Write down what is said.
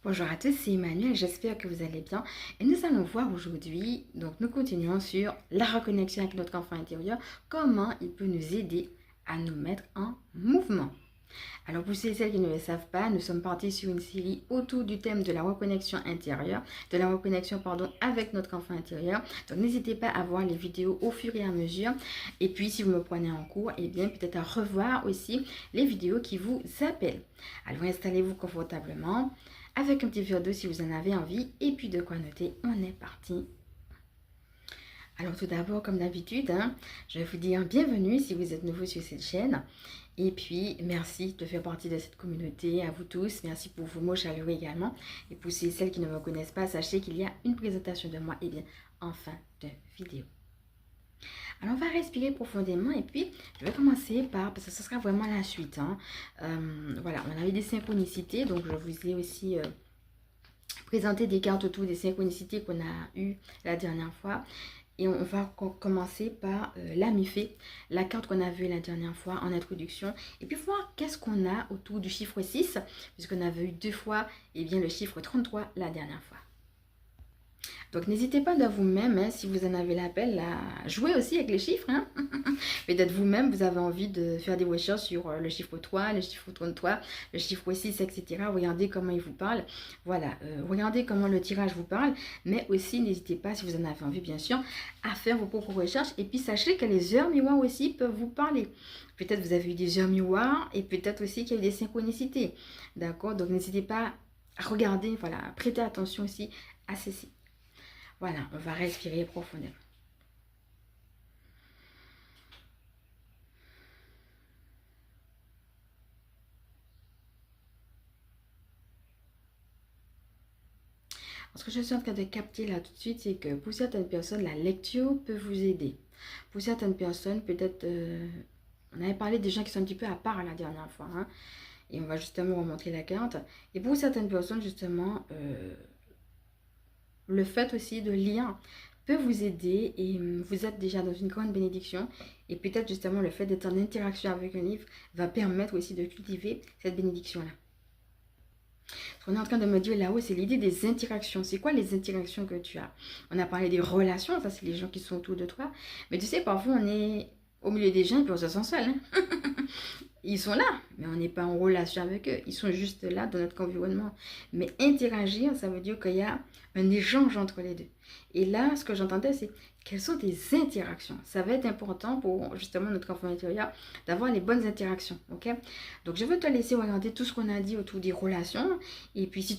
Bonjour à tous, c'est Emmanuel, j'espère que vous allez bien et nous allons voir aujourd'hui, donc nous continuons sur la reconnexion avec notre enfant intérieur, comment il peut nous aider à nous mettre en mouvement. Alors pour ceux et celles qui ne le savent pas, nous sommes partis sur une série autour du thème de la reconnexion intérieure, avec notre enfant intérieur. Donc n'hésitez pas à voir les vidéos au fur et à mesure. Et puis si vous me prenez en cours, et bien peut-être à revoir aussi les vidéos qui vous appellent. Alors installez-vous confortablement avec un petit verre d'eau si vous en avez envie et puis de quoi noter. On est parti. Alors tout d'abord, comme d'habitude, je vais vous dire bienvenue si vous êtes nouveau sur cette chaîne. Et puis, merci de faire partie de cette communauté, à vous tous. Merci pour vos mots chaleureux également. Et pour celles qui ne me connaissent pas, sachez qu'il y a une présentation de moi en fin de vidéo. Alors, on va respirer profondément et puis, je vais commencer par, parce que ce sera vraiment la suite. Voilà, on avait des synchronicités, donc je vous ai aussi présenté des cartes autour des synchronicités qu'on a eues la dernière fois. Et on va commencer par l'amifée, la carte qu'on a vue la dernière fois en introduction. Et puis voir qu'est-ce qu'on a autour du chiffre 6, puisqu'on avait eu deux fois le chiffre 33 la dernière fois. Donc n'hésitez pas de vous-même, si vous en avez l'appel, à jouer aussi avec les chiffres. Peut-être vous-même, vous avez envie de faire des recherches sur le chiffre 3, le chiffre 33, le chiffre 6, etc. Regardez comment il vous parle. Voilà, regardez comment le tirage vous parle. Mais aussi, n'hésitez pas, si vous en avez envie, bien sûr, à faire vos propres recherches. Et puis, sachez que les heures miroirs aussi peuvent vous parler. Peut-être vous avez eu des heures miroirs et peut-être aussi qu'il y a eu des synchronicités. D'accord? Donc, n'hésitez pas à regarder, voilà, à prêter attention aussi à ceci. Voilà, on va respirer profondément. Ce que je suis en train de capter là tout de suite, c'est que pour certaines personnes, la lecture peut vous aider. Pour certaines personnes, peut-être, on avait parlé des gens qui sont un petit peu à part la dernière fois, et on va justement remontrer la carte. Et pour certaines personnes, justement, le fait aussi de lire peut vous aider et vous êtes déjà dans une grande bénédiction. Et peut-être justement le fait d'être en interaction avec un livre va permettre aussi de cultiver cette bénédiction-là. Ce qu'on est en train de me dire là-haut, c'est l'idée des interactions. C'est quoi les interactions que tu as? On a parlé des relations, ça c'est les gens qui sont autour de toi. Mais tu sais, parfois on est au milieu des gens et puis on se sent seul. Ils sont là, mais on n'est pas en relation avec eux. Ils sont juste là dans notre environnement. Mais interagir, ça veut dire qu'il y a un échange entre les deux. Et là, ce que j'entendais, c'est quelles sont tes interactions. Ça va être important pour justement notre enfant intérieur d'avoir les bonnes interactions. Ok? Donc, je vais te laisser regarder tout ce qu'on a dit autour des relations. Et puis, si